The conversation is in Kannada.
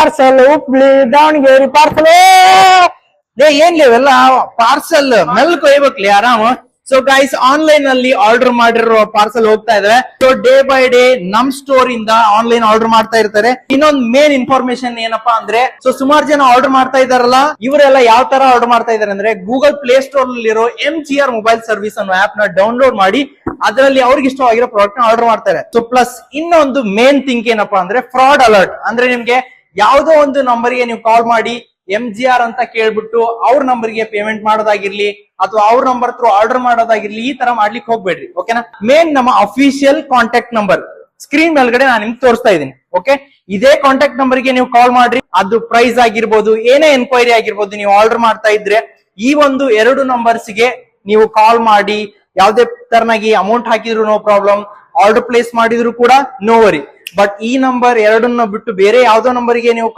ಪಾರ್ಸಲ್ ಹುಬ್ಳಿ ದಾವಣಗೆರೆ ಪಾರ್ಸಲ್ ಏನ್ ಇವೆಲ್ಲ ಪಾರ್ಸಲ್ ಮೆಲ್ ಕೊಯ್ಬೇಕ್ಲಿ ಆರಾಮ್. ಸೊ ಗೈಸ್ ಆನ್ಲೈನ್ ಅಲ್ಲಿ ಆರ್ಡರ್ ಮಾಡಿರೋ ಪಾರ್ಸಲ್ ಹೋಗ್ತಾ ಇದಾವೆ. ಸೊ ಡೇ ಬೈ ಡೇ ನಮ್ ಸ್ಟೋರ್ ಇಂದ ಆನ್ಲೈನ್ ಆರ್ಡರ್ ಮಾಡ್ತಾ ಇರ್ತಾರೆ. ಇನ್ನೊಂದ್ ಮೇನ್ ಇನ್ಫಾರ್ಮೇಶನ್ ಏನಪ್ಪಾ ಅಂದ್ರೆ, ಸೊ ಸುಮಾರು ಜನ ಆರ್ಡರ್ ಮಾಡ್ತಾ ಇದಾರಲ್ಲ, ಇವರೆಲ್ಲ ಯಾವ ತರ ಆರ್ಡರ್ ಮಾಡ್ತಾ ಇದಾರೆ ಅಂದ್ರೆ, ಗೂಗಲ್ ಪ್ಲೇ ಸ್ಟೋರ್ ನಲ್ಲಿರೋ MGR ಮೊಬೈಲ್ ಸರ್ವಿಸ್ ಅನ್ನೋ ಆಪ್ ನ ಡೌನ್ಲೋಡ್ ಮಾಡಿ ಅದರಲ್ಲಿ ಅವ್ರಿಗೆ ಇಷ್ಟವಾಗಿರೋ ಪ್ರಾಡಕ್ಟ್ ನ ಆರ್ಡರ್ ಮಾಡ್ತಾರೆ. ಸೊ ಪ್ಲಸ್ ಇನ್ನೊಂದು ಮೇನ್ ಥಿಂಕ್ ಏನಪ್ಪಾ ಅಂದ್ರೆ, ಫ್ರಾಡ್ ಅಲರ್ಟ್. ಅಂದ್ರೆ ನಿಮ್ಗೆ ಯಾವ್ದೋ ಒಂದು ನಂಬರ್ಗೆ ನೀವು ಕಾಲ್ ಮಾಡಿ MGR ಅಂತ ಕೇಳ್ಬಿಟ್ಟು ಅವ್ರ ನಂಬರ್ಗೆ ಪೇಮೆಂಟ್ ಮಾಡೋದಾಗಿರ್ಲಿ ಅಥವಾ ಅವ್ರ ನಂಬರ್ ಥ್ರೂ ಆರ್ಡರ್ ಮಾಡೋದಾಗಿರ್ಲಿ, ಈ ತರ ಮಾಡ್ಲಿಕ್ಕೆ ಹೋಗ್ಬೇಡ್ರಿ. ಓಕೆನಾ? ಮೇನ್ ನಮ್ಮ ಅಫಿಷಿಯಲ್ ಕಾಂಟ್ಯಾಕ್ಟ್ ನಂಬರ್ ಸ್ಕ್ರೀನ್ ಮೇಲ್ಗಡೆ ನಾನು ನಿಮ್ಗೆ ತೋರಿಸ್ತಾ ಇದ್ದೀನಿ. ಓಕೆ, ಇದೇ ಕಾಂಟ್ಯಾಕ್ಟ್ ನಂಬರ್ಗೆ ನೀವು ಕಾಲ್ ಮಾಡ್ರಿ. ಅದು ಪ್ರೈಸ್ ಆಗಿರ್ಬೋದು, ಏನೇ ಎನ್ಕ್ವೈರಿ ಆಗಿರ್ಬೋದು, ನೀವು ಆರ್ಡರ್ ಮಾಡ್ತಾ ಇದ್ರೆ ಈ ಒಂದು 2 ನಂಬರ್ಸ್ಗೆ ನೀವು ಕಾಲ್ ಮಾಡಿ ಯಾವ್ದೇ ತರನಾಗಿ ಅಮೌಂಟ್ ಹಾಕಿದ್ರು ನೋ ಪ್ರಾಬ್ಲಮ್, ಆರ್ಡರ್ ಪ್ಲೇಸ್ ಮಾಡಿದ್ರು ಕೂಡ ನೋ ವರಿ. ಬಟ್ ಈ ನಂಬರ್ 2 ಬಿಟ್ಟು ಬೇರೆ ಯಾವ್ದೋ ನಂಬರ್ಗೆ ನೀವು